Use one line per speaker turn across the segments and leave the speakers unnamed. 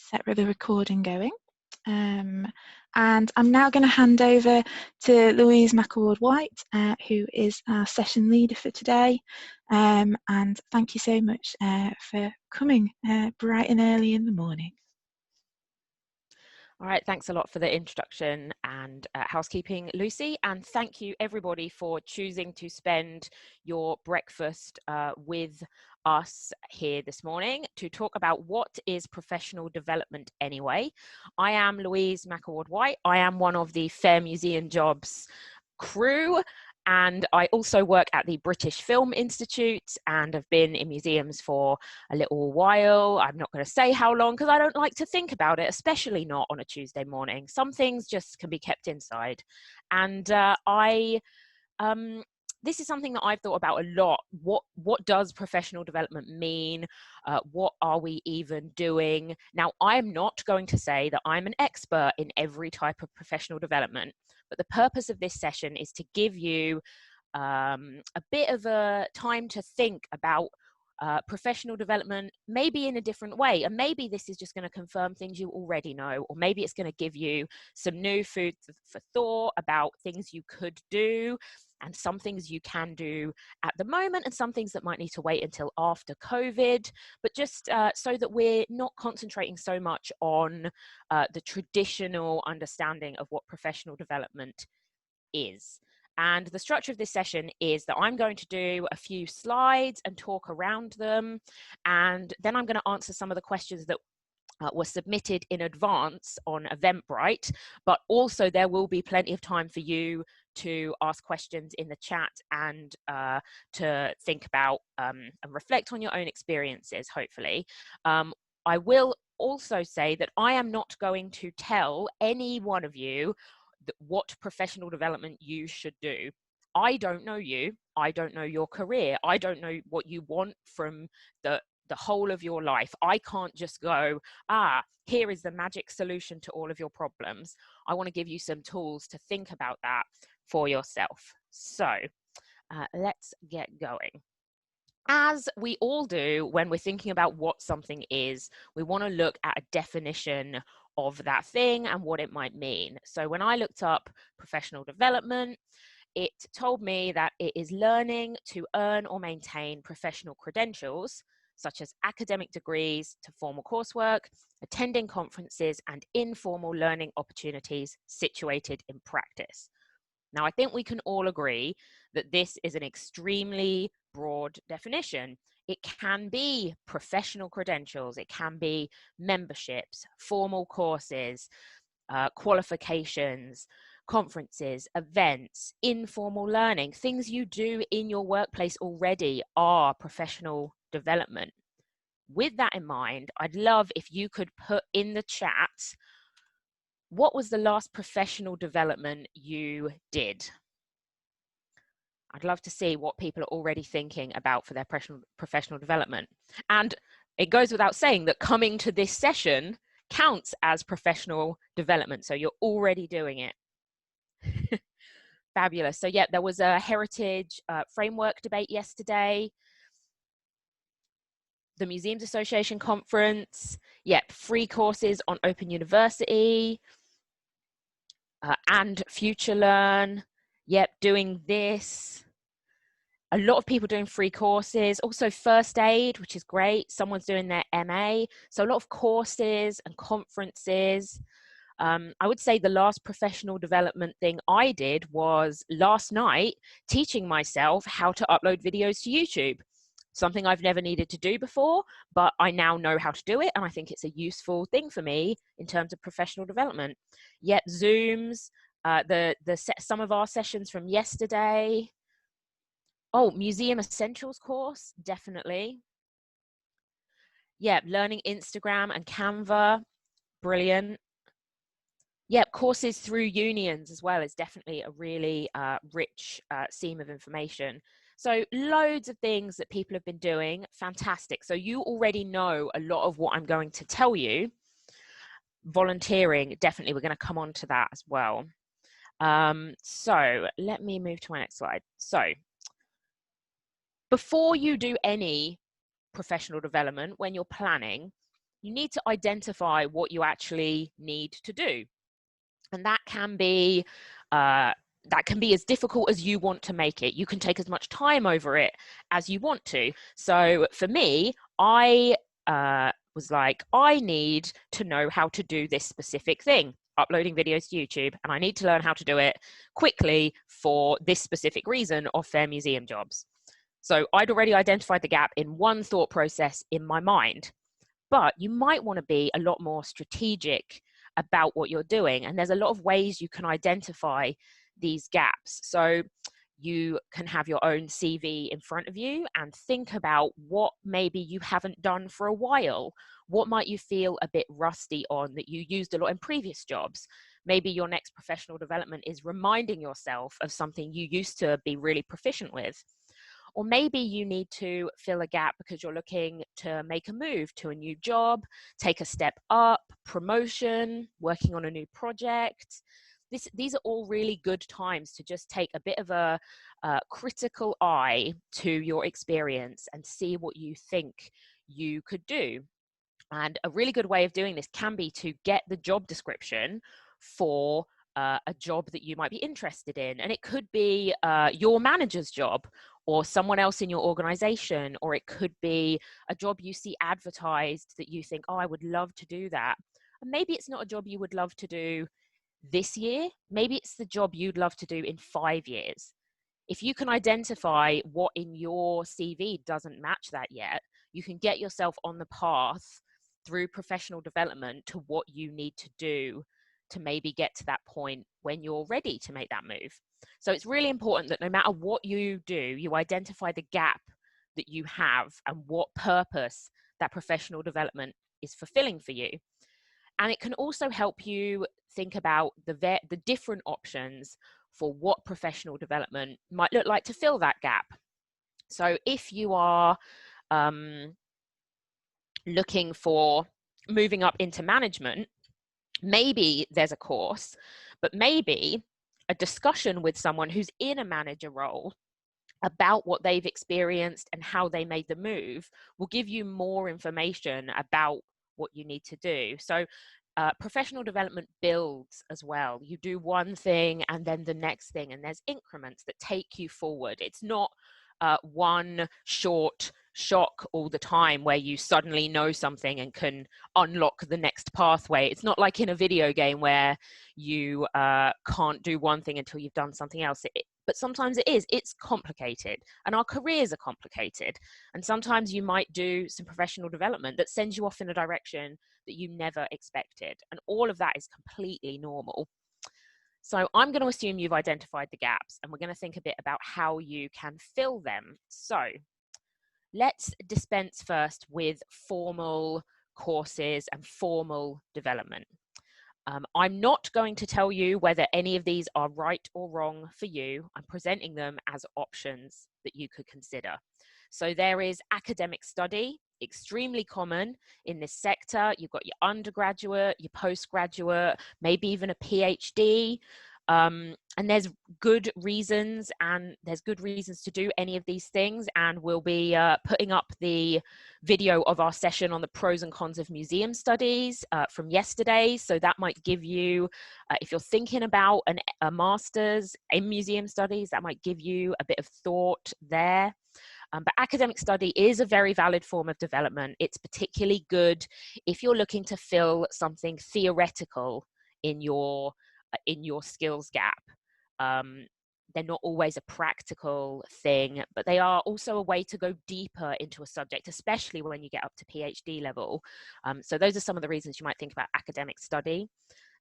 set the recording going. And I'm now going to hand over to Louise McAward-White, who is our session leader for today. And thank you so much for coming bright and early in the morning.
All right, thanks a lot for the introduction and housekeeping, Lucy, and thank you everybody for choosing to spend your breakfast with us here this morning to talk about what is professional development anyway. I am Louise McAward-White. I am one of the Fair Museum Jobs crew, and I also work at the British Film Institute and have been in museums for a little while. I'm not going to say how long because I don't like to think about it, especially not on a Tuesday morning. Some things just can be kept inside. And this is something that I've thought about a lot. What does professional development mean? What are we even doing? Now, I'm not going to say that I'm an expert in every type of professional development, but the purpose of this session is to give you a bit of a time to think about professional development, maybe in a different way. And maybe this is just going to confirm things you already know, or maybe it's going to give you some new food for thought about things you could do and some things you can do at the moment and some things that might need to wait until after COVID, but just so that we're not concentrating so much on the traditional understanding of what professional development is. And the structure of this session is that I'm going to do a few slides and talk around them, and then I'm going to answer some of the questions that were submitted in advance on Eventbrite, but also there will be plenty of time for you to ask questions in the chat and to think about and reflect on your own experiences, hopefully. I will also say that I am not going to tell any one of you what professional development you should do. I don't know you. I don't know your career. I don't know what you want from the whole of your life. I can't just go, here is the magic solution to all of your problems. I want to give you some tools to think about that for yourself. So let's get going. As we all do when we're thinking about what something is, we want to look at a definition of that thing and what it might mean. So when I looked up professional development, it told me that it is learning to earn or maintain professional credentials, such as academic degrees to formal coursework, attending conferences, and informal learning opportunities situated in practice. Now, I think we can all agree that this is an extremely broad definition. It can be professional credentials, it can be memberships, formal courses, qualifications, conferences, events, informal learning. Things you do in your workplace already are professional development. With that in mind, I'd love if you could put in the chat, what was the last professional development you did? I'd love to see what people are already thinking about for their professional development. And it goes without saying that coming to this session counts as professional development. So you're already doing it. Fabulous. So yeah, there was a heritage framework debate yesterday. The Museums Association conference. Yep, free courses on Open University. And Future Learn. Yep, doing this. A lot of people doing free courses, also first aid, which is great. Someone's doing their MA. So a lot of courses and conferences. I would say the last professional development thing I did was last night teaching myself how to upload videos to YouTube. Something I've never needed to do before, but I now know how to do it. And I think it's a useful thing for me in terms of professional development. Yet Zooms, some of our sessions from yesterday. Oh, Museum Essentials course, definitely. Yeah, learning Instagram and Canva, brilliant. Yeah, courses through unions as well is definitely a really rich seam of information. So loads of things that people have been doing, fantastic. So you already know a lot of what I'm going to tell you. Volunteering, definitely, we're going to come on to that as well. So let me move to my next slide. So before you do any professional development, when you're planning, you need to identify what you actually need to do. And that can be as difficult as you want to make it. You can take as much time over it as you want to. So for me, I was like, I need to know how to do this specific thing, uploading videos to YouTube, and I need to learn how to do it quickly for this specific reason of fair museum jobs. So I'd already identified the gap in one thought process in my mind. But you might want to be a lot more strategic about what you're doing. And there's a lot of ways you can identify these gaps. So you can have your own CV in front of you and think about what maybe you haven't done for a while. What might you feel a bit rusty on that you used a lot in previous jobs? Maybe your next professional development is reminding yourself of something you used to be really proficient with. Or maybe you need to fill a gap because you're looking to make a move to a new job, take a step up, promotion, working on a new project. These are all really good times to just take a bit of a critical eye to your experience and see what you think you could do. And a really good way of doing this can be to get the job description for a job that you might be interested in. And it could be your manager's job or someone else in your organization, or it could be a job you see advertised that you think, oh, I would love to do that. And maybe it's not a job you would love to do this year. Maybe it's the job you'd love to do in 5 years. If you can identify what in your CV doesn't match that yet, you can get yourself on the path through professional development to what you need to do to maybe get to that point when you're ready to make that move. So it's really important that no matter what you do, you identify the gap that you have and what purpose that professional development is fulfilling for you. And it can also help you think about the different options for what professional development might look like to fill that gap. So if you are looking for moving up into management, maybe there's a course, but maybe a discussion with someone who's in a manager role about what they've experienced and how they made the move will give you more information about what you need to do. So professional development builds as well. You do one thing and then the next thing, and there's increments that take you forward. It's not one short shock all the time where you suddenly know something and can unlock the next pathway. It's not like in a video game where you can't do one thing until you've done something else. But sometimes it is. It's complicated, and our careers are complicated. And sometimes you might do some professional development that sends you off in a direction that you never expected. And all of that is completely normal. So I'm going to assume you've identified the gaps, and we're going to think a bit about how you can fill them. So let's dispense first with formal courses and formal development. I'm not going to tell you whether any of these are right or wrong for you. I'm presenting them as options that you could consider. So there is academic study, extremely common in this sector. You've got your undergraduate, your postgraduate, maybe even a PhD. And there's good reasons, to do any of these things. And we'll be putting up the video of our session on the pros and cons of museum studies from yesterday. So that might give you, if you're thinking about a master's in museum studies, that might give you a bit of thought there. But academic study is a very valid form of development. It's particularly good if you're looking to fill something theoretical in your skills gap. They're not always a practical thing, but they are also a way to go deeper into a subject, especially when you get up to PhD level. So those are some of the reasons you might think about academic study.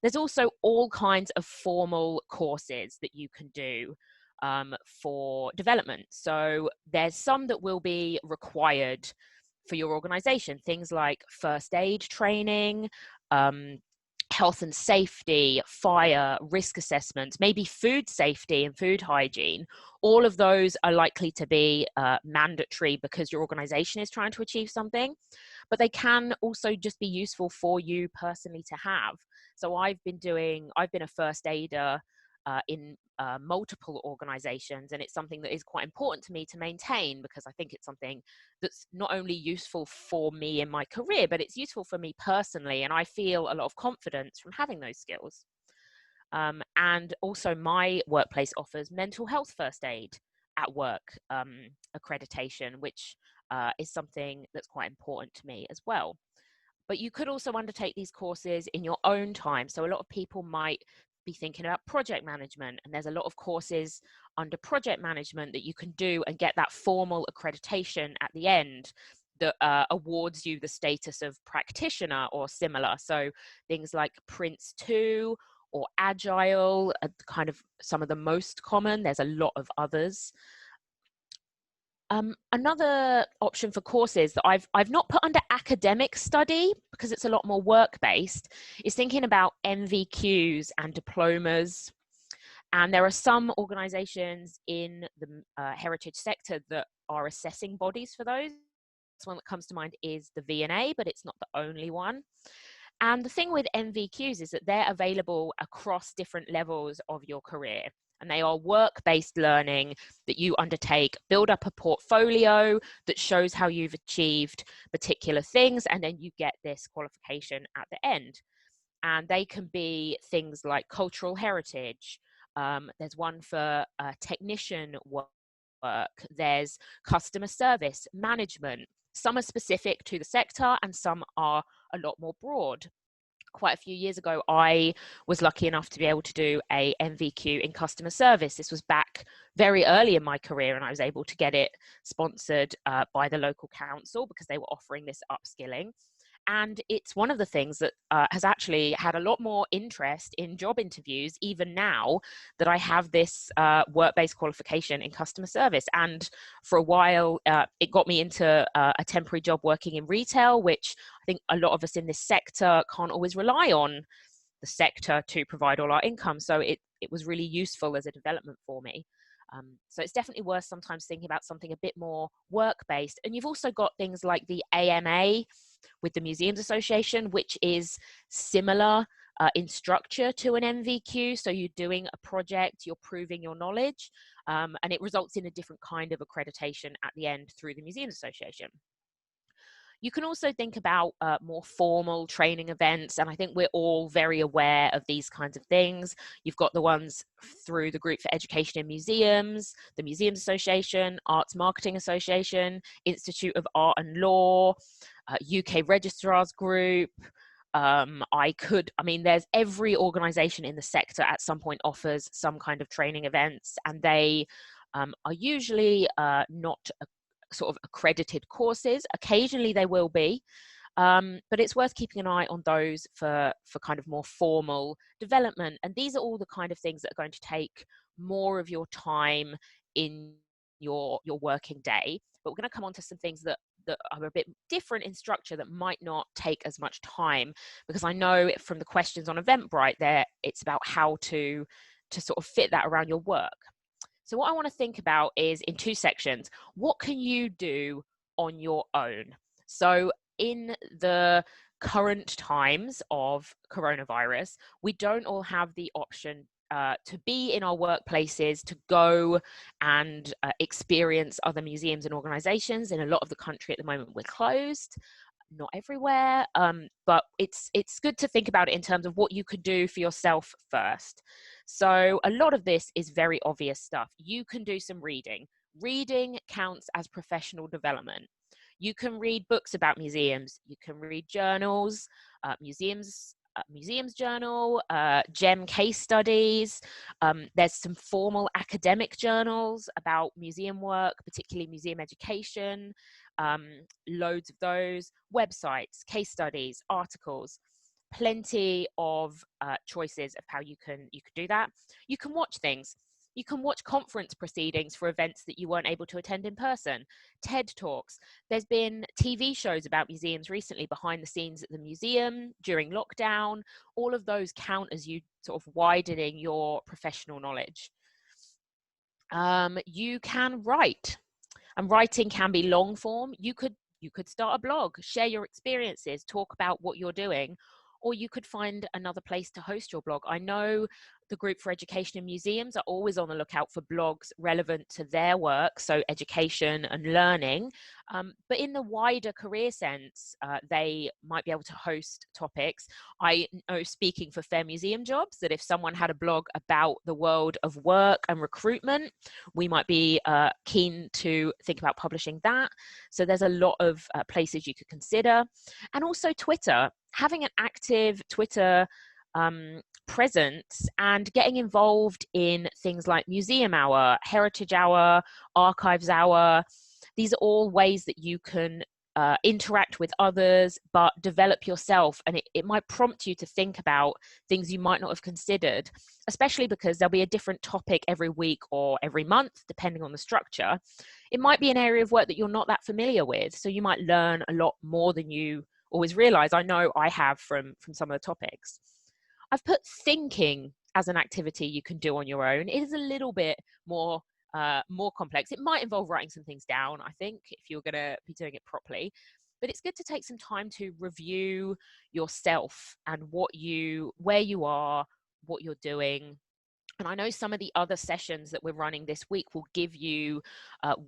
There's also all kinds of formal courses that you can do for development. So there's some that will be required for your organization, things like first aid training, health and safety, fire, risk assessments, maybe food safety and food hygiene. All of those are likely to be mandatory because your organization is trying to achieve something, but they can also just be useful for you personally to have. So I've been a first aider in multiple organizations, and it's something that is quite important to me to maintain, because I think it's something that's not only useful for me in my career, but it's useful for me personally, and I feel a lot of confidence from having those skills. And also my workplace offers mental health first aid at work accreditation, which is something that's quite important to me as well. But you could also undertake these courses in your own time. So a lot of people might be thinking about project management, and there's a lot of courses under project management that you can do and get that formal accreditation at the end that awards you the status of practitioner or similar. So things like Prince 2 or Agile are kind of some of the most common. There's a lot of others. Another option for courses that I've not put under academic study because it's a lot more work-based is thinking about MVQs and diplomas. And there are some organizations in the heritage sector that are assessing bodies for those. One that comes to mind is the V&A, but it's not the only one. And the thing with MVQs is that they're available across different levels of your career. And they are work-based learning that you undertake, build up a portfolio that shows how you've achieved particular things, and then you get this qualification at the end. And they can be things like cultural heritage. There's one for technician work. There's customer service management. Some are specific to the sector and some are a lot more broad. Quite a few years ago, I was lucky enough to be able to do a MVQ in customer service. This was back very early in my career, and I was able to get it sponsored by the local council because they were offering this upskilling. And it's one of the things that has actually had a lot more interest in job interviews, even now that I have this work-based qualification in customer service. And for a while, it got me into a temporary job working in retail, which I think a lot of us in this sector can't always rely on the sector to provide all our income. So it was really useful as a development for me. So it's definitely worth sometimes thinking about something a bit more work-based. And you've also got things like the AMA with the Museums Association, which is similar in structure to an MVQ. So you're doing a project, you're proving your knowledge, and it results in a different kind of accreditation at the end through the Museums Association. You can also think about more formal training events, and I think we're all very aware of these kinds of things. You've got the ones through the Group for Education in Museums, the Museums Association, Arts Marketing Association, Institute of Art and Law, UK Registrars Group. There's every organisation in the sector at some point offers some kind of training events, and they are usually not sort of accredited courses. Occasionally they will be, but it's worth keeping an eye on those for kind of more formal development. And these are all the kind of things that are going to take more of your time in your working day. But we're going to come on to some things that are a bit different in structure that might not take as much time, because I know from the questions on Eventbrite there, it's about how to sort of fit that around your work. So what I want to think about is in two sections. What can you do on your own? So in the current times of coronavirus, we don't all have the option to be in our workplaces, to go and experience other museums and organizations. In a lot of the country at the moment, we're closed. Not everywhere, but it's good to think about it in terms of what you could do for yourself first. So a lot of this is very obvious stuff. You can do some reading. Reading counts as professional development. You can read books about museums. You can read journals, museums journal, GEM case studies. There's some formal academic journals about museum work, particularly museum education. Loads of those, websites, case studies, articles, plenty of choices of how you can do that. You can watch things. You can watch conference proceedings for events that you weren't able to attend in person, TED Talks. There's been TV shows about museums recently, behind the scenes at the museum during lockdown. All of those count as you sort of widening your professional knowledge. You can write. And writing can be long form. You could start a blog, share your experiences, talk about what you're doing, or you could find another place to host your blog. I know the Group for Education in Museums are always on the lookout for blogs relevant to their work, so education and learning. But in the wider career sense, they might be able to host topics. I know, speaking for Fair Museum Jobs, that if someone had a blog about the world of work and recruitment, we might be keen to think about publishing that. So there's a lot of places you could consider. And also Twitter, having an active Twitter presence and getting involved in things like Museum Hour, Heritage Hour, Archives Hour. These are all ways that you can interact with others, but develop yourself. And it might prompt you to think about things you might not have considered, especially because there'll be a different topic every week or every month, depending on the structure. It might be an area of work that you're not that familiar with. So you might learn a lot more than you always realize. I know I have from some of the topics. I've put thinking as an activity you can do on your own. It is a little bit more complex. It might involve writing some things down, I think, if you're going to be doing it properly. But it's good to take some time to review yourself and where you are, what you're doing. And I know some of the other sessions that we're running this week will give you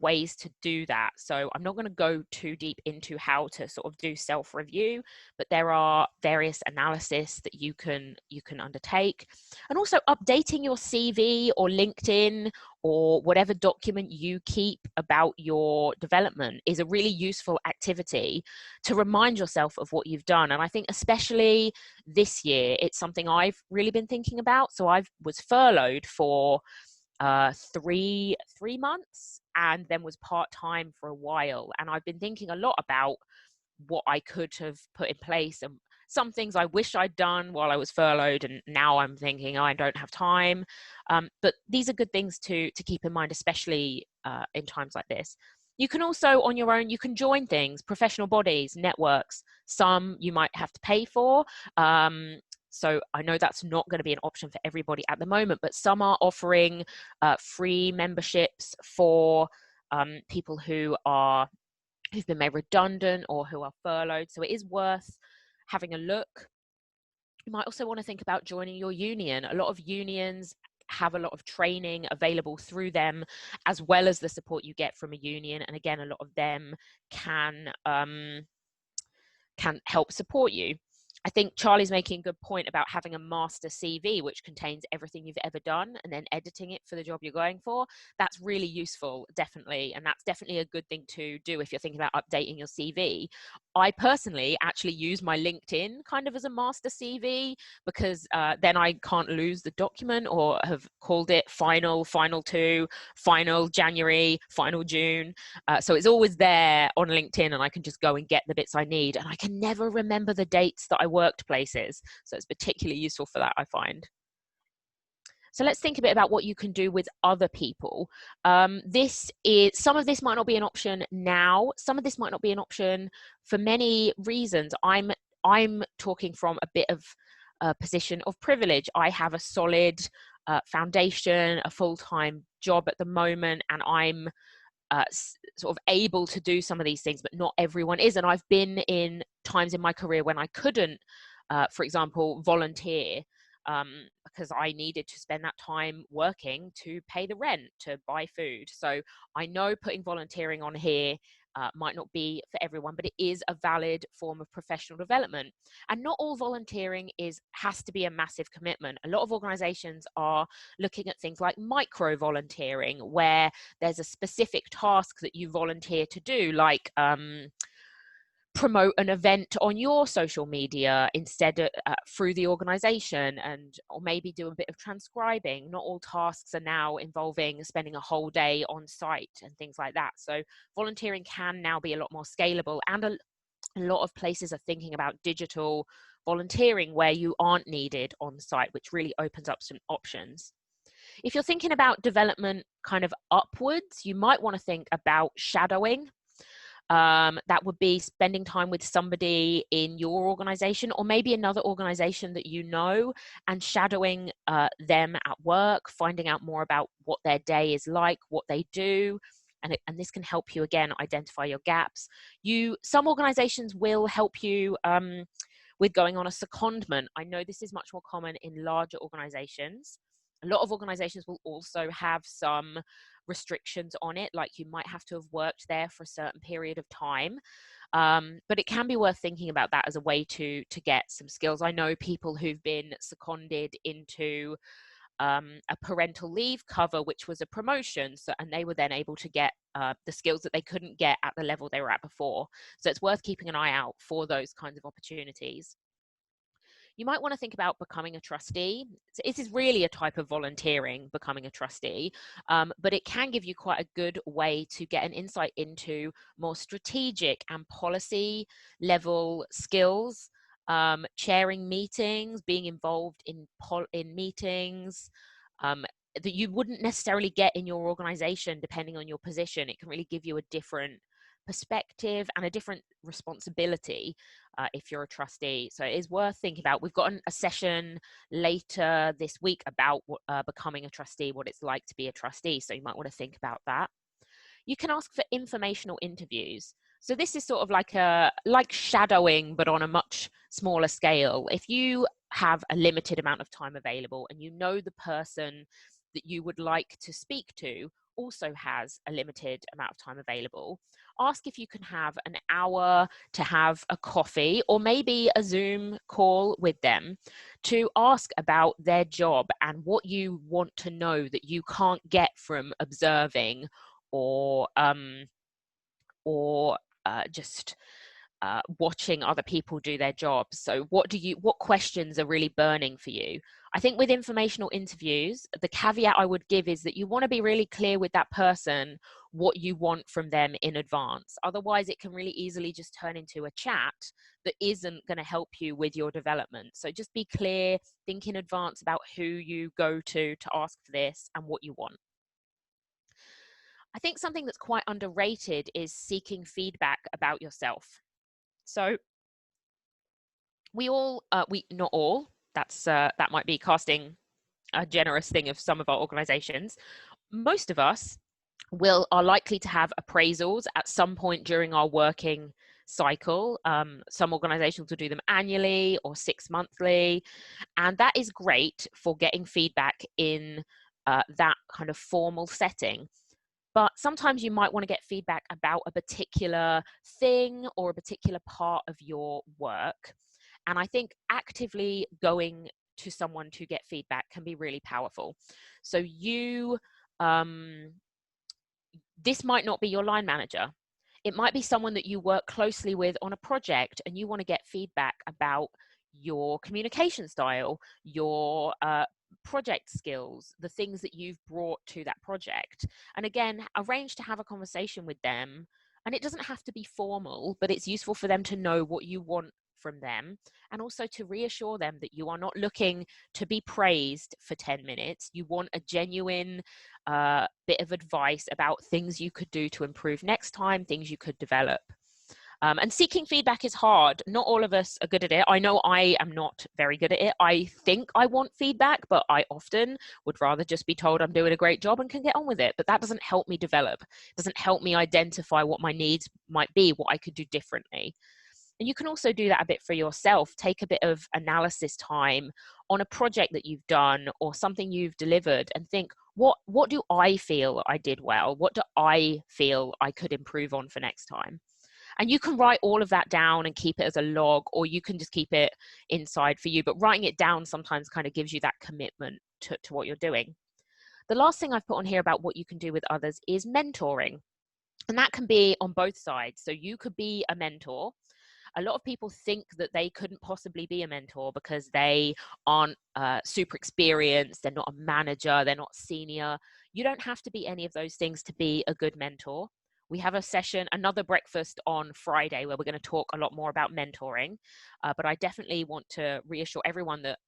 ways to do that. So I'm not going to go too deep into how to sort of do self-review, but there are various analysis that you can undertake. And also updating your CV or LinkedIn or whatever document you keep about your development is a really useful activity to remind yourself of what you've done. And I think especially this year, it's something I've really been thinking about. So I was furloughed for 3 months and then was part-time for a while. And I've been thinking a lot about what I could have put in place and some things I wish I'd done while I was furloughed, and now I'm thinking, oh, I don't have time. But these are good things to keep in mind, especially in times like this. You can also, on your own, you can join things, professional bodies, networks. Some you might have to pay for. So I know that's not going to be an option for everybody at the moment, but some are offering free memberships for people who've been made redundant or who are furloughed. So it is worth having a look. You might also want to think about joining your union. A lot of unions have a lot of training available through them, as well as the support you get from a union. And again, a lot of them can help support you. I think Charlie's making a good point about having a master CV, which contains everything you've ever done and then editing it for the job you're going for. That's really useful, definitely. And that's definitely a good thing to do if you're thinking about updating your CV. I personally actually use my LinkedIn kind of as a master CV because then I can't lose the document or have called it final 2, final January, final June. So it's always there on LinkedIn and I can just go and get the bits I need. And I can never remember the dates that I worked places. So it's particularly useful for that, I find. So let's think a bit about what you can do with other people. Some of this might not be an option now. Some of this might not be an option for many reasons. I'm talking from a bit of a position of privilege. I have a solid foundation, a full-time job at the moment, and I'm sort of able to do some of these things, but not everyone is. And I've been in times in my career when I couldn't, for example, volunteer because I needed to spend that time working to pay the rent, to buy food. So I know putting volunteering on here might not be for everyone, but it is a valid form of professional development. And not all volunteering has to be a massive commitment. A lot of organizations are looking at things like micro volunteering, where there's a specific task that you volunteer to do, like promote an event on your social media instead of through the organization, or maybe do a bit of transcribing. Not all tasks are now involving spending a whole day on site and things like that. So volunteering can now be a lot more scalable, and a lot of places are thinking about digital volunteering where you aren't needed on site, which really opens up some options. If you're thinking about development kind of upwards, you might want to think about shadowing. That would be spending time with somebody in your organization or maybe another organization that you know, and shadowing them at work, finding out more about what their day is like, what they do. And this can help you, again, identify your gaps. Some organizations will help you with going on a secondment. I know this is much more common in larger organizations. A lot of organizations will also have some restrictions on it, like you might have to have worked there for a certain period of time. But it can be worth thinking about that as a way to get some skills. I know people who've been seconded into a parental leave cover, which was a promotion, and they were then able to get the skills that they couldn't get at the level they were at before. So it's worth keeping an eye out for those kinds of opportunities. You might want to think about becoming a trustee. So this is really a type of volunteering, becoming a trustee, but it can give you quite a good way to get an insight into more strategic and policy level skills, chairing meetings, being involved in meetings, that you wouldn't necessarily get in your organization depending on your position. It can really give you a different perspective and a different responsibility if you're a trustee. So it is worth thinking about. We've got a session later this week about becoming a trustee, what it's like to be a trustee. So you might want to think about that. You can ask for informational interviews. So this is sort of like shadowing, but on a much smaller scale. If you have a limited amount of time available and you know the person that you would like to speak to also has a limited amount of time available, ask if you can have an hour to have a coffee or maybe a Zoom call with them to ask about their job and what you want to know that you can't get from observing or just watching other people do their jobs. So what questions are really burning for you? I think with informational interviews, the caveat I would give is that you want to be really clear with that person what you want from them in advance. Otherwise, it can really easily just turn into a chat that isn't going to help you with your development. So just be clear, think in advance about who you go to ask for this and what you want. I think something that's quite underrated is seeking feedback about yourself. So not all, that might be casting a generous thing of some of our organizations. Most of us are likely to have appraisals at some point during our working cycle. Some organizations will do them annually or 6 monthly, and that is great for getting feedback in that kind of formal setting. But sometimes you might want to get feedback about a particular thing or a particular part of your work. And I think actively going to someone to get feedback can be really powerful. So this might not be your line manager. It might be someone that you work closely with on a project and you want to get feedback about your communication style, your project skills, the things that you've brought to that project. And again, arrange to have a conversation with them. And it doesn't have to be formal, but it's useful for them to know what you want from them, and also to reassure them that you are not looking to be praised for 10 minutes. You want a genuine bit of advice about things you could do to improve next time, things you could develop. And seeking feedback is hard. Not all of us are good at it. I know I am not very good at it. I think I want feedback, but I often would rather just be told I'm doing a great job and can get on with it. But that doesn't help me develop. It doesn't help me identify what my needs might be, what I could do differently. And you can also do that a bit for yourself. Take a bit of analysis time on a project that you've done or something you've delivered and think, what do I feel I did well? What do I feel I could improve on for next time? And you can write all of that down and keep it as a log, or you can just keep it inside for you. But writing it down sometimes kind of gives you that commitment to what you're doing. The last thing I've put on here about what you can do with others is mentoring. And that can be on both sides. So you could be a mentor. A lot of people think that they couldn't possibly be a mentor because they aren't super experienced, they're not a manager, they're not senior. You don't have to be any of those things to be a good mentor. We have a session, another breakfast on Friday, where we're going to talk a lot more about mentoring. But I definitely want to reassure everyone that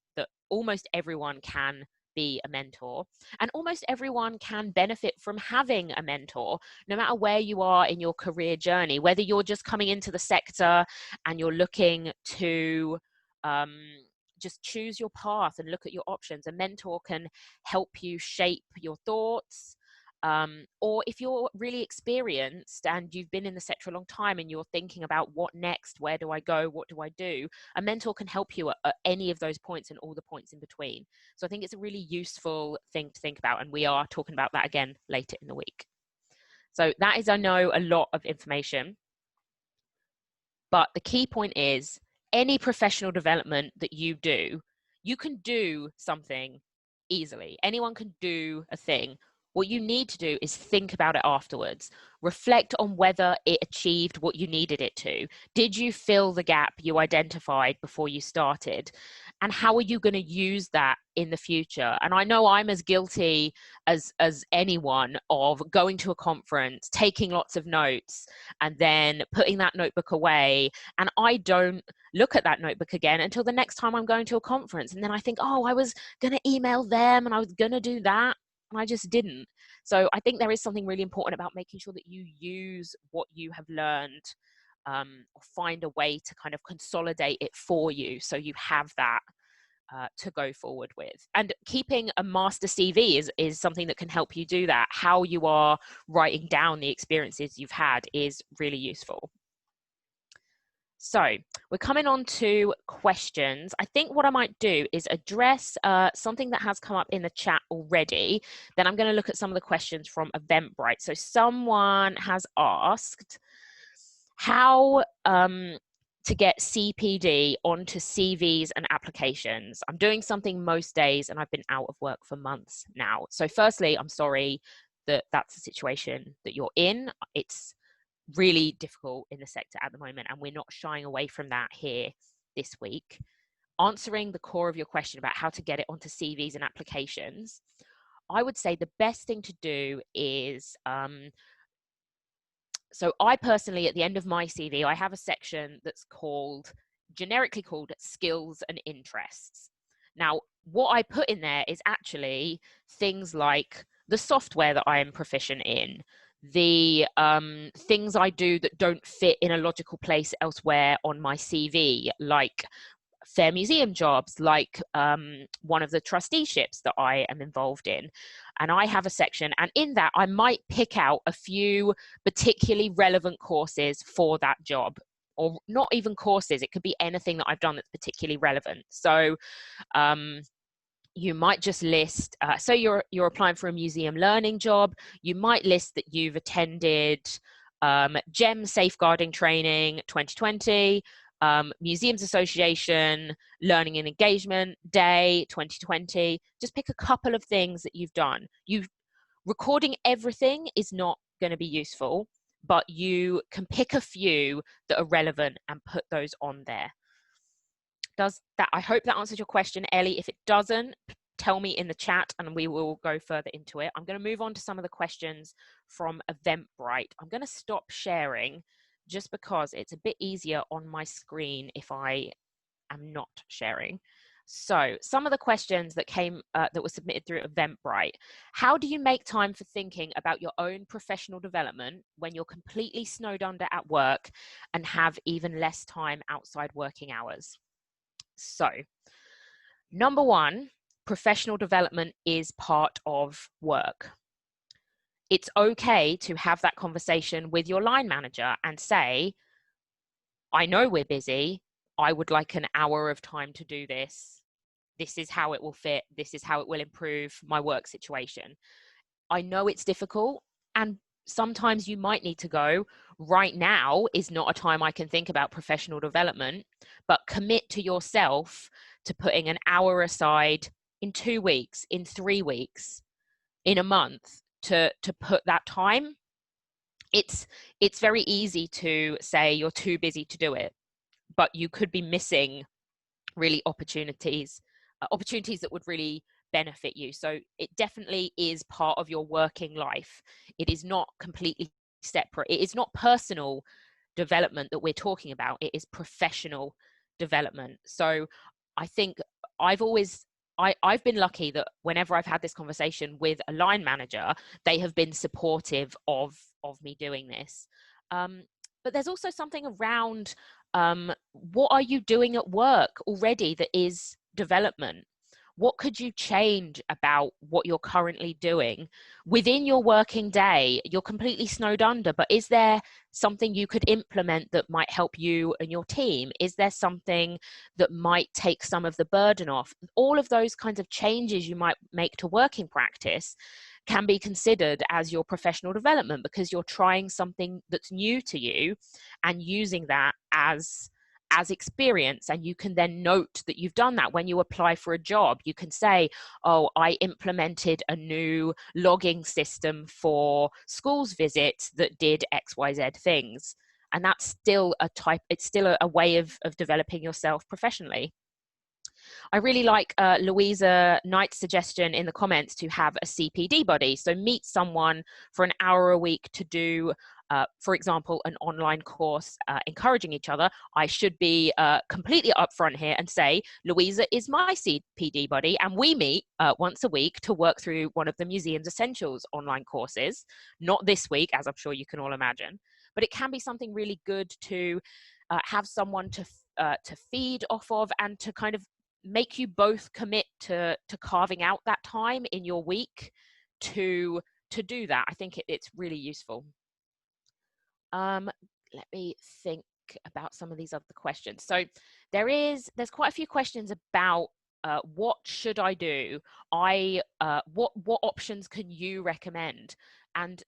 almost everyone can be a mentor, and almost everyone can benefit from having a mentor, no matter where you are in your career journey, whether you're just coming into the sector and you're looking to just choose your path and look at your options. A mentor can help you shape your thoughts, Or if you're really experienced and you've been in the sector a long time and you're thinking about what next, where do I go, what do I do, a mentor can help you at any of those points and all the points in between. So I think it's a really useful thing to think about, and we are talking about that again later in the week. So that is, I know, a lot of information, but the key point is any professional development that you do, you can do something easily. Anyone can do a thing. What you need to do is think about it afterwards. Reflect on whether it achieved what you needed it to. Did you fill the gap you identified before you started? And how are you going to use that in the future? And I know I'm as guilty as anyone of going to a conference, taking lots of notes, and then putting that notebook away. And I don't look at that notebook again until the next time I'm going to a conference. And then I think, oh, I was going to email them and I was going to do that. And I just didn't. So I think there is something really important about making sure that you use what you have learned, or find a way to kind of consolidate it for you so you have that to go forward with. And keeping a master CV is something that can help you do that. How you are writing down the experiences you've had is really useful. So we're coming on to questions. I think what I might do is address something that has come up in the chat already. Then I'm going to look at some of the questions from Eventbrite. So someone has asked how to get CPD onto CVs and applications. I'm doing something most days and I've been out of work for months now. So firstly, I'm sorry that that's the situation that you're in. It's really difficult in the sector at the moment, and we're not shying away from that here this week. Answering the core of your question about how to get it onto CVs and applications, I would say the best thing to do is, so I personally, at the end of my CV, I have a section that's generically called skills and interests. Now, what I put in there is actually things like the software that I am proficient in, the things I do that don't fit in a logical place elsewhere on my CV, like fair museum jobs, like one of the trusteeships that I am involved in. And I have a section, and in that I might pick out a few particularly relevant courses for that job, or not even courses, it could be anything that I've done that's particularly relevant. So you might just list, so you're applying for a museum learning job, you might list that you've attended GEM Safeguarding Training 2020, Museums Association Learning and Engagement Day 2020. Just pick a couple of things that you've done. Recording everything is not going to be useful, but you can pick a few that are relevant and put those on there. I hope that answers your question, Ellie. If it doesn't, tell me in the chat and we will go further into it. I'm going to move on to some of the questions from Eventbrite. I'm going to stop sharing just because it's a bit easier on my screen if I am not sharing. So some of the questions that came that were submitted through Eventbrite. How do you make time for thinking about your own professional development when you're completely snowed under at work and have even less time outside working hours? So, number one, professional development is part of work. It's okay to have that conversation with your line manager and say, I know we're busy. I would like an hour of time to do this. This is how it will fit. This is how it will improve my work situation. I know it's difficult, and sometimes you might need to go, right now is not a time I can think about professional development, but commit to yourself to putting an hour aside in 2 weeks, in 3 weeks, in a month to put that time. It's very easy to say you're too busy to do it, but you could be missing really opportunities that would really benefit you. So it definitely is part of your working life. It is not completely separate. It is not personal development that we're talking about. It is professional development. So I think I've been lucky that whenever I've had this conversation with a line manager, they have been supportive of me doing this. But there's also something around what are you doing at work already that is development? what could you change about what you're currently doing within your working day? You're completely snowed under, but is there something you could implement that might help you and your team? Is there something that might take some of the burden off? All of those kinds of changes you might make to working practice can be considered as your professional development, because you're trying something that's new to you and using that as experience. And you can then note that you've done that when you apply for a job. You can say, oh, I implemented a new logging system for schools visits that did XYZ things. And that's still it's still a way of developing yourself professionally. I really like Louisa Knight's suggestion in the comments to have a CPD buddy. So meet someone for an hour a week to do, for example, an online course, encouraging each other. I should be completely upfront here and say, Louisa is my CPD buddy, and we meet once a week to work through one of the Museum's Essentials online courses. Not this week, as I'm sure you can all imagine, but it can be something really good to have someone to feed off of, and to kind of make you both commit to carving out that time in your week to do that. I think it's really useful. Let me think about some of these other questions. So there's quite a few questions about what should I do? What options can you recommend? And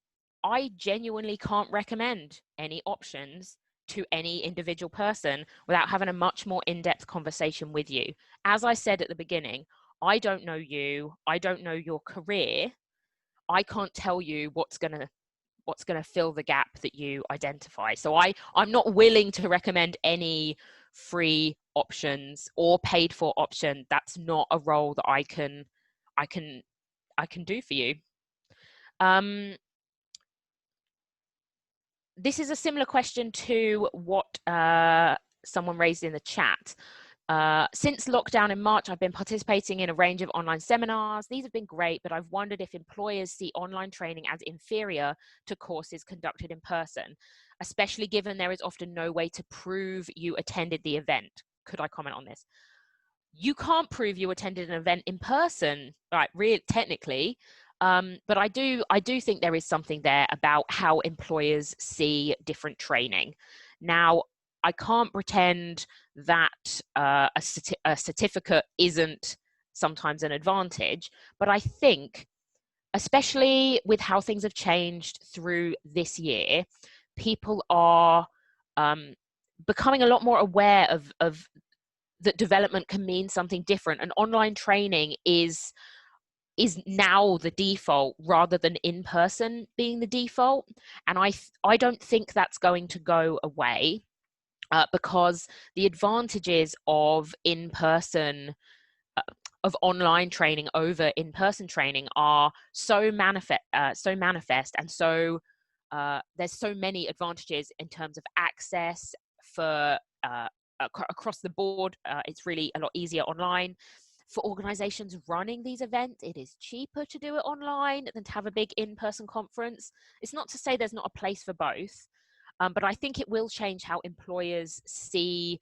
I genuinely can't recommend any options to any individual person without having a much more in-depth conversation with you. As I said at the beginning, I don't know you, I don't know your career. I can't tell you what's going to fill the gap that you identify. So I'm not willing to recommend any free options or paid for option. That's not a role that I can do for you. This is a similar question to what someone raised in the chat. Since lockdown in March, I've been participating in a range of online seminars. These have been great, but I've wondered if employers see online training as inferior to courses conducted in person, especially given there is often no way to prove you attended the event. Could I comment on this? You can't prove you attended an event in person, right? Really, technically. But I do think there is something there about how employers see different training. Now, I can't pretend that a certificate isn't sometimes an advantage, but I think, especially with how things have changed through this year, people are becoming a lot more aware of that development can mean something different, and online training is now the default rather than in person being the default. And I don't think that's going to go away. Because the advantages of of online training over in-person training are so manifest, and so there's so many advantages in terms of access for across the board. It's really a lot easier online. For organizations running these events, it is cheaper to do it online than to have a big in-person conference. It's not to say there's not a place for both. But I think it will change how employers see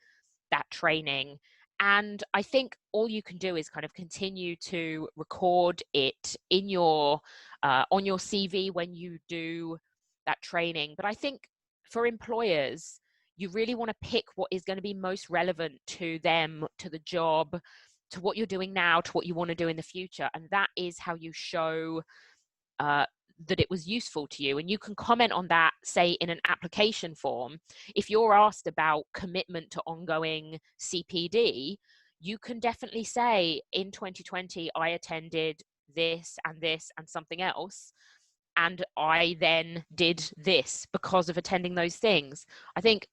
that training. And I think all you can do is kind of continue to record it in your on your CV when you do that training. But I think for employers, you really want to pick what is going to be most relevant to them, to the job, to what you're doing now, to what you want to do in the future. And that is how you show that it was useful to you. And you can comment on that, say, in an application form. If you're asked about commitment to ongoing CPD, you can definitely say, in 2020, I attended this and something else, and I then did this because of attending those things. I think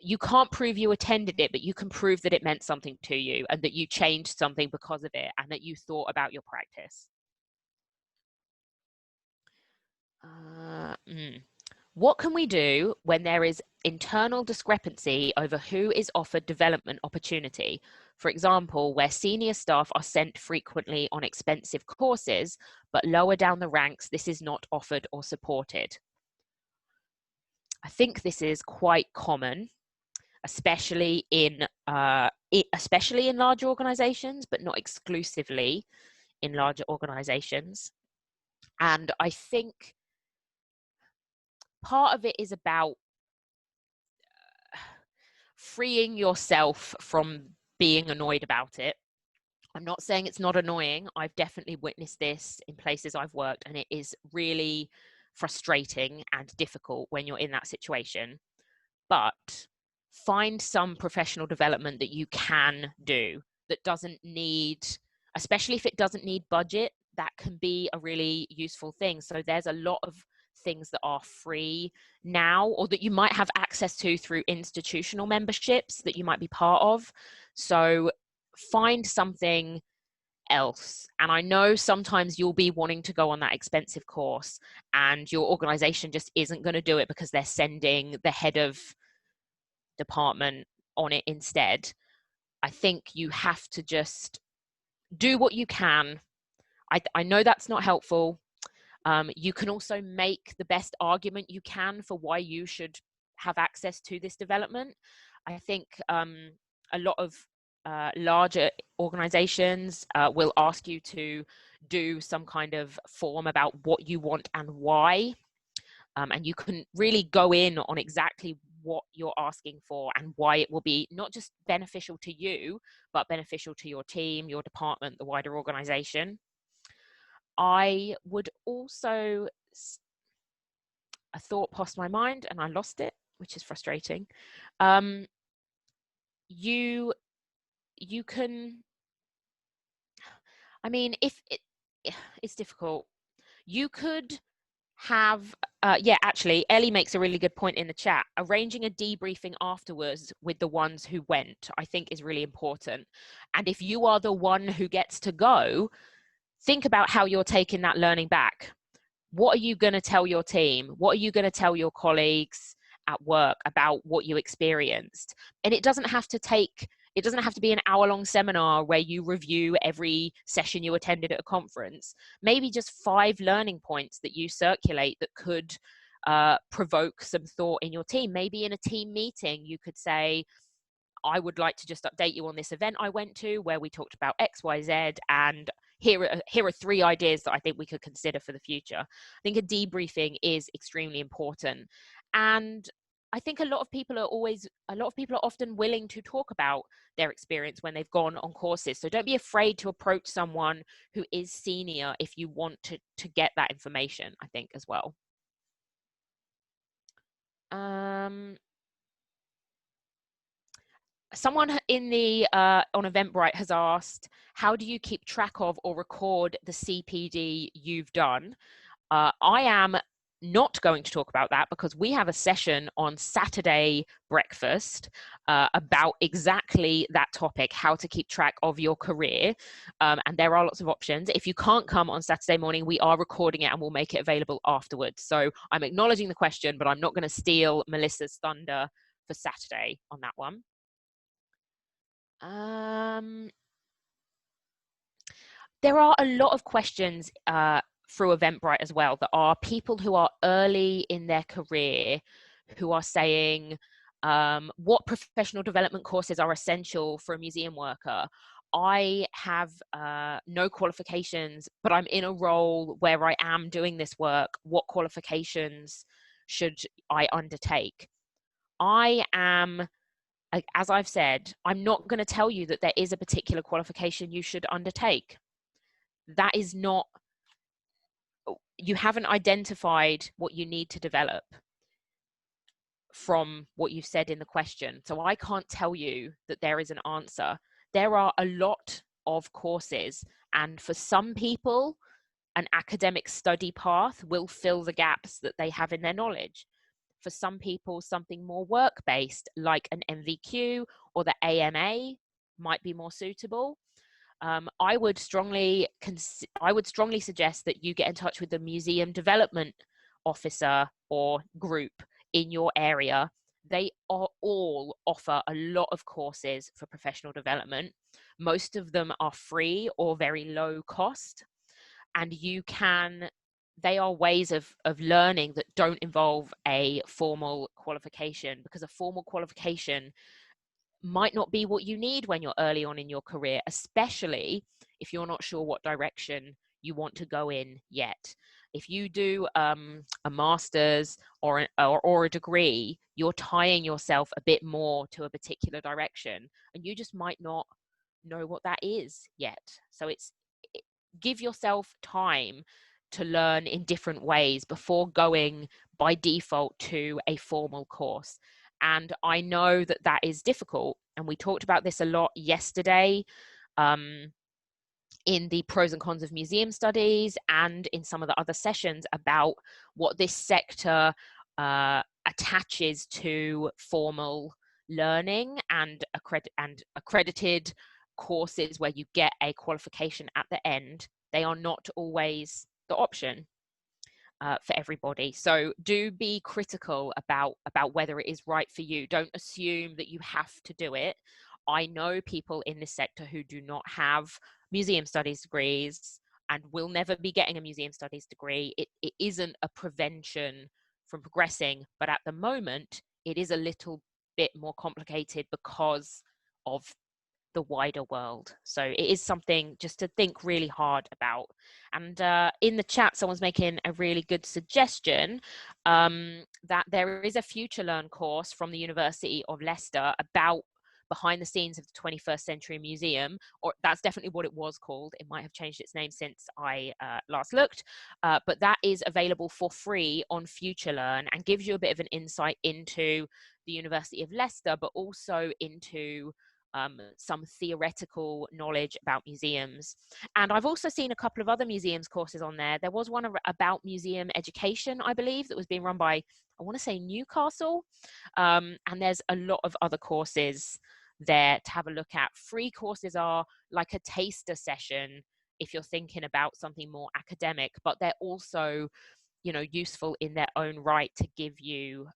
you can't prove you attended it, but you can prove that it meant something to you and that you changed something because of it and that you thought about your practice. What can we do when there is internal discrepancy over who is offered development opportunity? For example, where senior staff are sent frequently on expensive courses, but lower down the ranks, this is not offered or supported. I think this is quite common. especially in large organizations, but not exclusively in larger organizations. And I think part of it is about freeing yourself from being annoyed about it. I'm not saying it's not annoying. I've definitely witnessed this in places I've worked, and it is really frustrating and difficult when you're in that situation. But find some professional development that you can do that doesn't need, especially if it doesn't need budget, that can be a really useful thing. So there's a lot of things that are free now, or that you might have access to through institutional memberships that you might be part of. So find something else. And I know sometimes you'll be wanting to go on that expensive course and your organization just isn't going to do it because they're sending the head of department on it instead. I think you have to just do what you can. I know that's not helpful. You can also make the best argument you can for why you should have access to this development. I think a lot of larger organizations will ask you to do some kind of form about what you want and why. And you can really go in on exactly what you're asking for and why it will be not just beneficial to you, but beneficial to your team, your department, the wider organization. I would also, a thought passed my mind and I lost it, which is frustrating. You can, I mean, if it's difficult, you could have, actually, Ellie makes a really good point in the chat. Arranging a debriefing afterwards with the ones who went, I think, is really important. And if you are the one who gets to go, think about how you're taking that learning back. What are you going to tell your team? What are you going to tell your colleagues at work about what you experienced? And it doesn't have to be an hour-long seminar where you review every session you attended at a conference. Maybe just 5 learning points that you circulate that could provoke some thought in your team. Maybe in a team meeting, you could say, I would like to just update you on this event I went to where we talked about X, Y, Z, and here are 3 ideas that I think we could consider for the future. I think a debriefing is extremely important. And I think a lot of people are often willing to talk about their experience when they've gone on courses. So don't be afraid to approach someone who is senior if you want to get that information, I think, as well. Someone in the on Eventbrite has asked, how do you keep track of or record the CPD you've done? I am not going to talk about that because we have a session on Saturday breakfast about exactly that topic, how to keep track of your career. And there are lots of options. If you can't come on Saturday morning, we are recording it and we'll make it available afterwards. So I'm acknowledging the question, but I'm not going to steal Melissa's thunder for Saturday on that one. There are a lot of questions through Eventbrite as well that are people who are early in their career who are saying, what professional development courses are essential for a museum worker? I have no qualifications, but I'm in a role where I am doing this work. What qualifications should I undertake? As I've said, I'm not going to tell you that there is a particular qualification you should undertake. That is not, you haven't identified what you need to develop from what you've said in the question. So I can't tell you that there is an answer. There are a lot of courses, and for some people, an academic study path will fill the gaps that they have in their knowledge. For some people, something more work-based like an MVQ or the AMA might be more suitable. I would strongly suggest that you get in touch with the museum development officer or group in your area. They all offer a lot of courses for professional development. Most of them are free or very low cost, and you can they are ways of learning that don't involve a formal qualification, because a formal qualification might not be what you need when you're early on in your career, especially if you're not sure what direction you want to go in yet. If you do a master's or a degree, you're tying yourself a bit more to a particular direction, and you just might not know what that is yet. So give yourself time to learn in different ways before going by default to a formal course. And I know that that is difficult. And we talked about this a lot yesterday in the pros and cons of museum studies and in some of the other sessions about what this sector attaches to formal learning and accredited courses where you get a qualification at the end. They are not always the option for everybody. So do be critical about whether it is right for you. Don't assume that you have to do it. I know people in this sector who do not have museum studies degrees and will never be getting a museum studies degree. It isn't a prevention from progressing, but at the moment, it is a little bit more complicated because of the wider world. So it is something just to think really hard about. And in the chat, someone's making a really good suggestion that there is a Future Learn course from the University of Leicester about behind the scenes of the 21st Century Museum, or that's definitely what it was called. It might have changed its name since I last looked, but that is available for free on Future Learn and gives you a bit of an insight into the University of Leicester, but also into some theoretical knowledge about museums. And I've also seen a couple of other museums courses on there. There was one about museum education, I believe, that was being run by, I want to say, Newcastle. And there's a lot of other courses there to have a look at. Free courses are like a taster session if you're thinking about something more academic, but they're also, useful in their own right to give you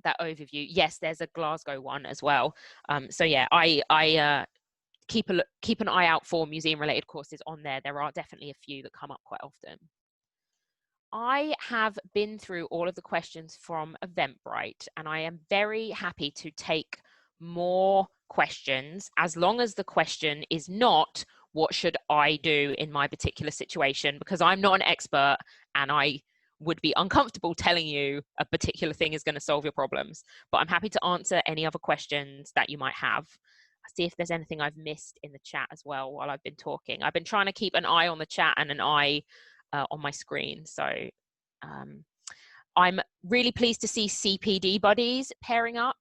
that overview. Yes, there's a Glasgow one as well. So yeah, I keep an eye out for museum related courses on there. There are definitely a few that come up quite often. I have been through all of the questions from Eventbrite, and I am very happy to take more questions as long as the question is not what should I do in my particular situation, because I'm not an expert and I would be uncomfortable telling you a particular thing is going to solve your problems. But I'm happy to answer any other questions that you might have. I'll see if there's anything I've missed in the chat as well while I've been talking. I've been trying to keep an eye on the chat and an eye on my screen. So I'm really pleased to see CPD buddies pairing up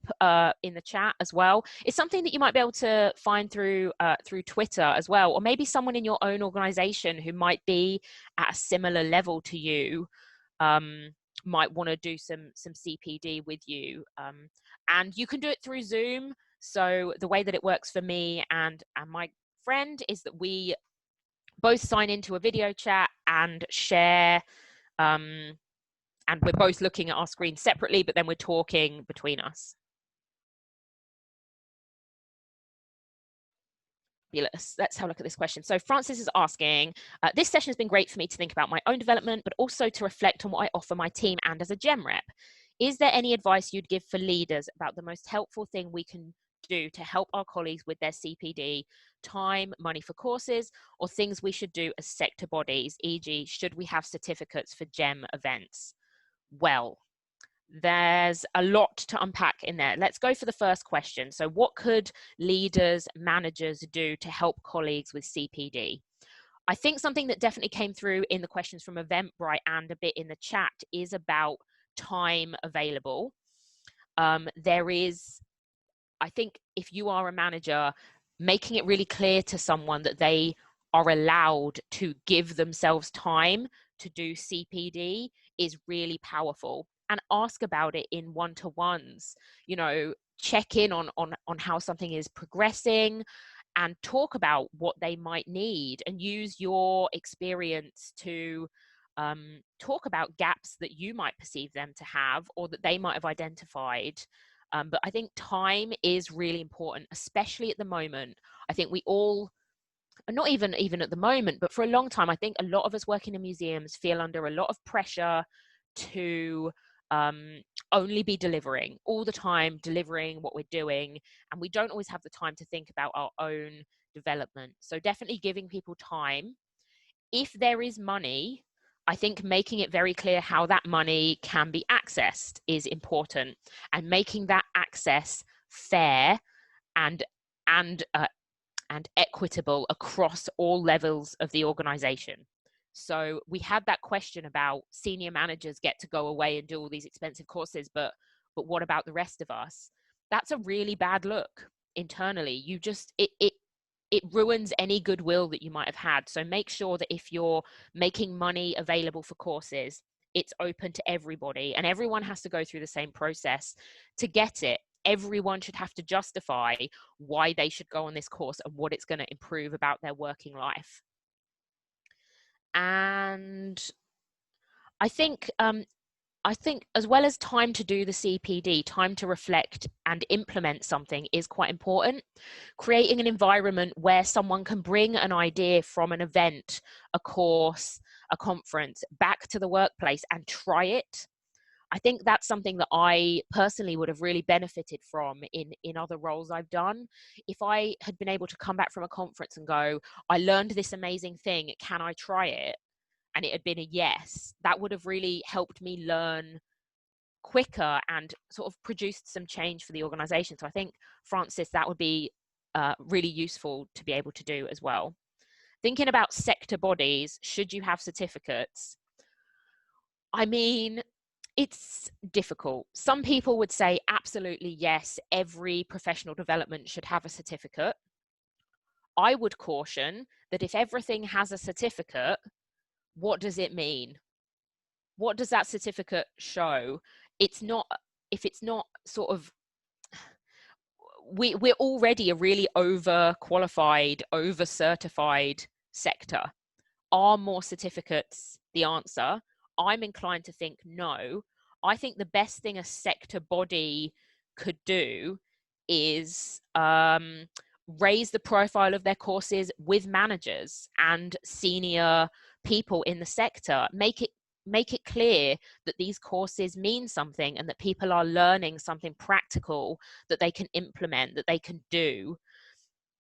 in the chat as well. It's something that you might be able to find through Twitter as well, or maybe someone in your own organization who might be at a similar level to you might want to do some CPD with you. And you can do it through Zoom. So the way that it works for me and my friend is that we both sign into a video chat and share, and we're both looking at our screen separately, but then we're talking between us. Let's have a look at this question. So Francis is asking, this session has been great for me to think about my own development, but also to reflect on what I offer my team and as a GEM rep. Is there any advice you'd give for leaders about the most helpful thing we can do to help our colleagues with their CPD, time, money for courses, or things we should do as sector bodies, e.g., should we have certificates for GEM events? Well, there's a lot to unpack in there. Let's go for the first question. So what could leaders, managers do to help colleagues with CPD? I think something that definitely came through in the questions from Eventbrite and a bit in the chat is about time available. There is, I think if you are a manager, making it really clear to someone that they are allowed to give themselves time to do CPD is really powerful. And ask about it in one-to-ones, check in on how something is progressing and talk about what they might need and use your experience to talk about gaps that you might perceive them to have or that they might have identified. But I think time is really important, especially at the moment. I think we all not even at the moment, but for a long time, I think a lot of us working in museums feel under a lot of pressure to only be delivering all the time, delivering what we're doing, and we don't always have the time to think about our own development. So definitely giving people time. If there is money, I think making it very clear how that money can be accessed is important, and making that access fair and and uh, and equitable across all levels of the organization. So we had that question about senior managers get to go away and do all these expensive courses, but what about the rest of us? That's a really bad look internally. You just, it ruins any goodwill that you might have had. So make sure that if you're making money available for courses, it's open to everybody, and everyone has to go through the same process to get it. Everyone should have to justify why they should go on this course and what it's going to improve about their working life. And I think as well as time to do the CPD, time to reflect and implement something is quite important. Creating an environment where someone can bring an idea from an event, a course, a conference back to the workplace and try it. I think that's something that I personally would have really benefited from in other roles I've done. If I had been able to come back from a conference and go, I learned this amazing thing, can I try it? And it had been a yes, that would have really helped me learn quicker and sort of produced some change for the organization. So I think, Francis, that would be really useful to be able to do as well. Thinking about sector bodies, should you have certificates? I mean, it's difficult. Some people would say absolutely yes, every professional development should have a certificate. I would caution that if everything has a certificate, what does it mean? What does that certificate show? It's not, if it's not sort of, we're already a really overqualified, over-certified sector. Are more certificates the answer? I'm inclined to think no. I think the best thing a sector body could do is raise the profile of their courses with managers and senior people in the sector. Make it clear that these courses mean something and that people are learning something practical that they can implement, that they can do.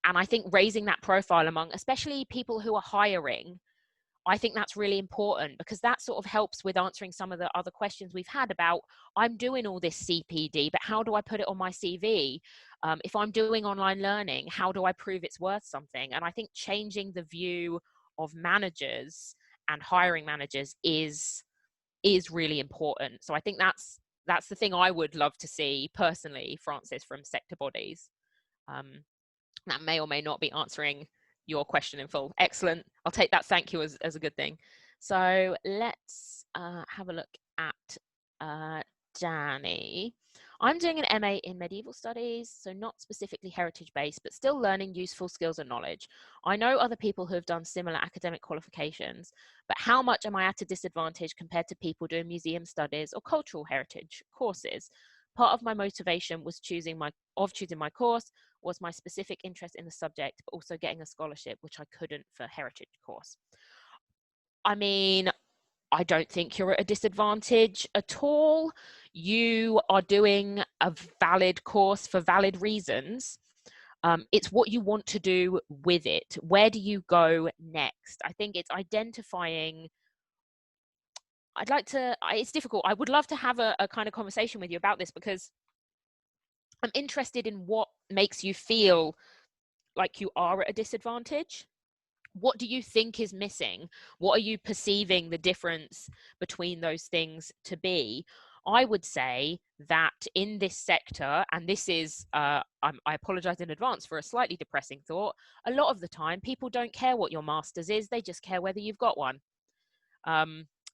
And I think raising that profile among especially people who are hiring, I think that's really important, because that sort of helps with answering some of the other questions we've had about, I'm doing all this CPD, but how do I put it on my CV? If I'm doing online learning, how do I prove it's worth something? And I think changing the view of managers and hiring managers is really important. So I think that's the thing I would love to see personally, Francis, from sector bodies. That may or may not be answering your question in full. Excellent. I'll take that thank you as a good thing. So let's have a look at Danny. I'm doing an MA in medieval studies, so not specifically heritage-based, but still learning useful skills and knowledge. I know other people who have done similar academic qualifications, but how much am I at a disadvantage compared to people doing museum studies or cultural heritage courses? Part of my motivation was choosing my course was my specific interest in the subject, but also getting a scholarship, which I couldn't for heritage course. I mean, I don't think you're at a disadvantage at all. You are doing a valid course for valid reasons. It's what you want to do with it. Where do you go next? I think it's identifying. It's difficult. I would love to have a kind of conversation with you about this, because I'm interested in what makes you feel like you are at a disadvantage. What do you think is missing? What are you perceiving the difference between those things to be? I would say that in this sector, and this is, I apologize in advance for a slightly depressing thought, a lot of the time people don't care what your master's is, they just care whether you've got one,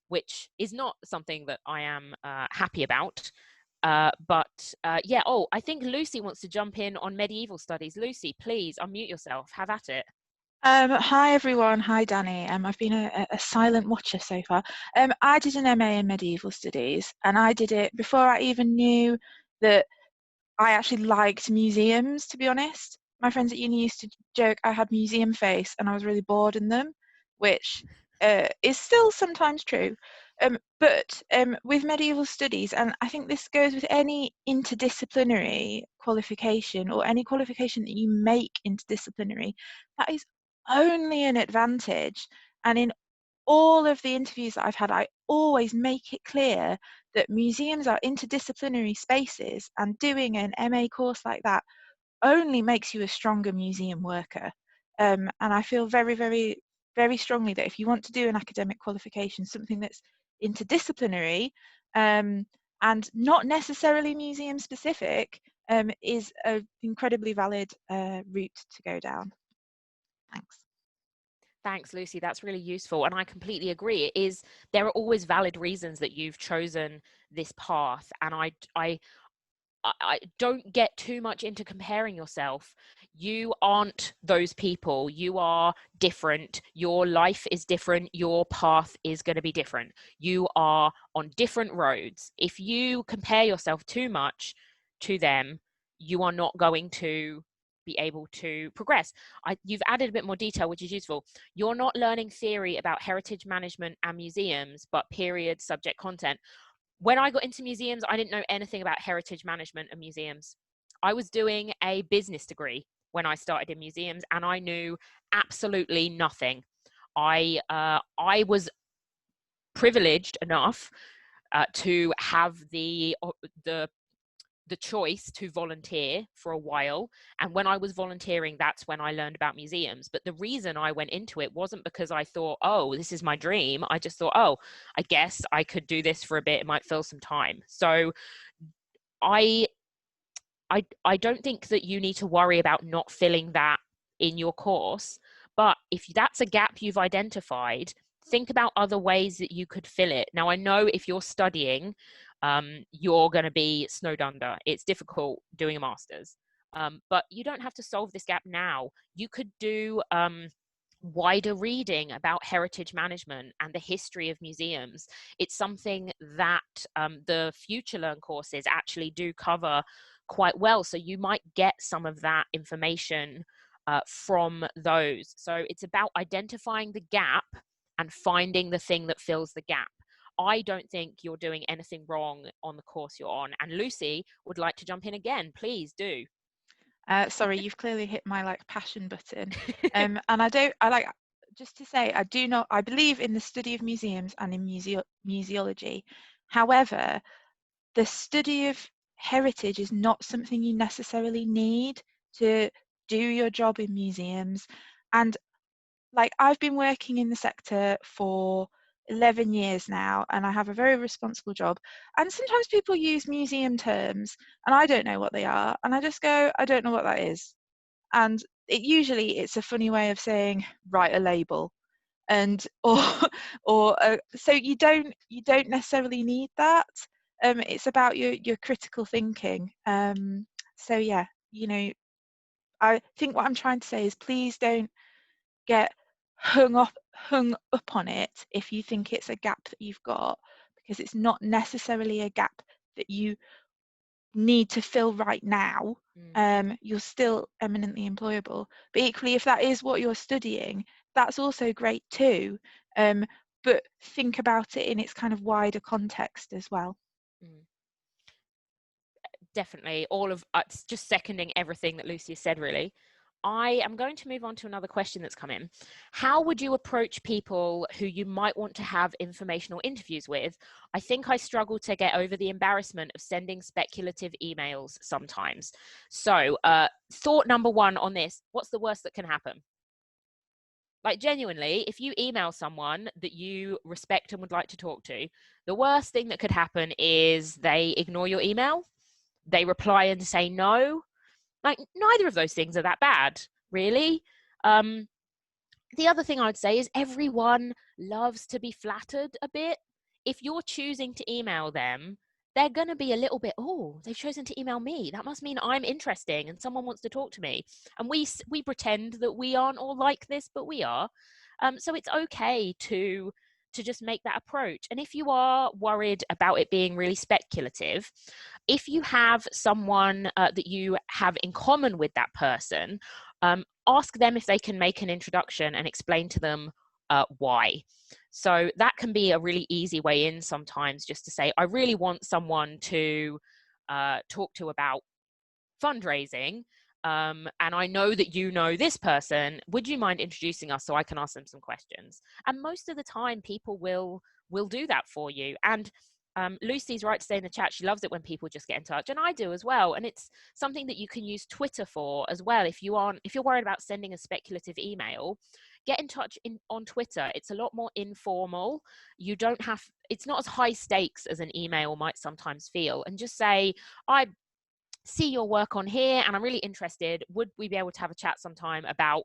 which is not something that I am happy about. Yeah, I think Lucy wants to jump in on medieval studies. Lucy, please unmute yourself, have at it.
Hi everyone, hi Danny. I've been a silent watcher so far. I did an MA in medieval studies, and I did it before I even knew that I actually liked museums, to be honest. my friends at uni used to joke I had museum face and I was really bored in them, which is still sometimes true. But with medieval studies, and I think this goes with any interdisciplinary qualification or any qualification that you make interdisciplinary, that is only an advantage. And in all of the interviews that I've had, I always make it clear that museums are interdisciplinary spaces, and doing an MA course like that only makes you a stronger museum worker. And I feel very, very, very strongly that if you want to do an academic qualification, something that's interdisciplinary and not necessarily museum specific, is an incredibly valid route to go down. Thanks.
Thanks, Lucy. That's really useful. And I completely agree. There are always valid reasons that you've chosen this path. And I don't get too much into comparing yourself. You aren't those people. You are different. Your life is different. Your path is going to be different. You are on different roads. If you compare yourself too much to them, you are not going to be able to progress. You've added a bit more detail, which is useful. You're not learning theory about heritage management and museums, but period subject content. When I got into museums, I didn't know anything about heritage management and museums. I was doing a business degree when I started in museums, and I knew absolutely nothing. I was privileged enough to have the choice to volunteer for a while, and when I was volunteering, that's when I learned about museums. But the reason I went into it wasn't because I thought, oh, this is my dream. I just thought, oh, I guess I could do this for a bit, it might fill some time. So I don't think that you need to worry about not filling that in your course, but if that's a gap you've identified, think about other ways that you could fill it. Now, I know if you're studying, you're going to be snowed under. It's difficult doing a master's, but you don't have to solve this gap now. You could do wider reading about heritage management and the history of museums. It's something that the Future Learn courses actually do cover quite well. So you might get some of that information from those. So it's about identifying the gap and finding the thing that fills the gap. I don't think you're doing anything wrong on the course you're on. And Lucy would like to jump in again. Please do.
Sorry, you've clearly hit my passion button. And just to say, I believe in the study of museums and in museology. However, the study of heritage is not something you necessarily need to do your job in museums. And I've been working in the sector for 11 years now, and I have a very responsible job. And sometimes people use museum terms and I don't know what they are, and I just go, I don't know what that is. And it's a funny way of saying write a label, and so you don't necessarily need that. It's about your critical thinking. So yeah, I think what I'm trying to say is, please don't get hung up on it if you think it's a gap that you've got, because it's not necessarily a gap that you need to fill right now. You're still eminently employable, but equally, if that is what you're studying, that's also great too. But think about it in its kind of wider context as well.
Definitely. Just seconding everything that Lucy has said, really. I am going to move on to another question that's come in. How would you approach people who you might want to have informational interviews with? I think I struggle to get over the embarrassment of sending speculative emails sometimes. So thought number one on this, what's the worst that can happen? Genuinely, if you email someone that you respect and would like to talk to, the worst thing that could happen is they ignore your email, they reply and say no. Neither of those things are that bad, really. The other thing I would say is everyone loves to be flattered a bit. If you're choosing to email them, they're going to be a little bit, oh, they've chosen to email me. That must mean I'm interesting and someone wants to talk to me. And we pretend that we aren't all like this, but we are. So it's okay to to just make that approach. And if you are worried about it being really speculative, if you have someone that you have in common with that person, ask them if they can make an introduction and explain to them why. So that can be a really easy way in sometimes, just to say, I really want someone to talk to about fundraising, and I know that you know this person, would you mind introducing us so I can ask them some questions? And most of the time people will do that for you. And Lucy's right to say in the chat she loves it when people just get in touch, and I do as well. And it's something that you can use Twitter for as well. If you're worried about sending a speculative email, get in touch on Twitter. It's a lot more informal. You don't have, it's not as high stakes as an email might sometimes feel. And just say, I see your work on here and I'm really interested. Would we be able to have a chat sometime about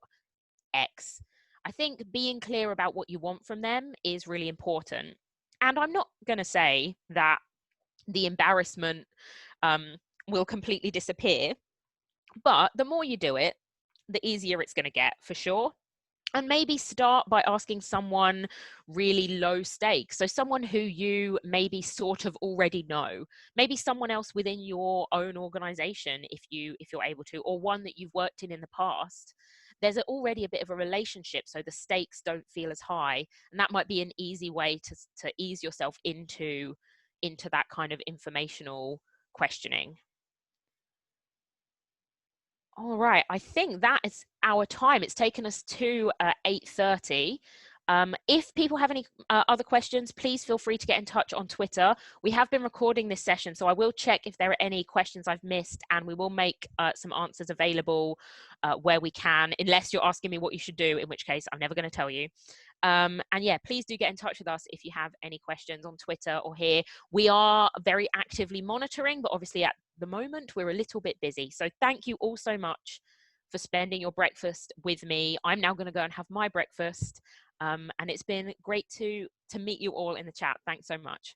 X? I think being clear about what you want from them is really important. And I'm not going to say that the embarrassment will completely disappear, but the more you do it, the easier it's going to get, for sure. And maybe start by asking someone really low stakes. So someone who you maybe sort of already know, maybe someone else within your own organization, if you're able to, or one that you've worked in the past. There's already a bit of a relationship, so the stakes don't feel as high. And that might be an easy way to ease yourself into that kind of informational questioning. All right, I think that is our time. It's taken us to 8:30. If people have any other questions, please feel free to get in touch on Twitter. We have been recording this session, so I will check if there are any questions I've missed, and we will make some answers available where we can, unless you're asking me what you should do, in which case I'm never going to tell you. And yeah, please do get in touch with us if you have any questions on Twitter or here. We are very actively monitoring, but obviously at the moment we're a little bit busy. So thank you all so much for spending your breakfast with me. I'm now going to go and have my breakfast. And it's been great to meet you all in the chat. Thanks so much.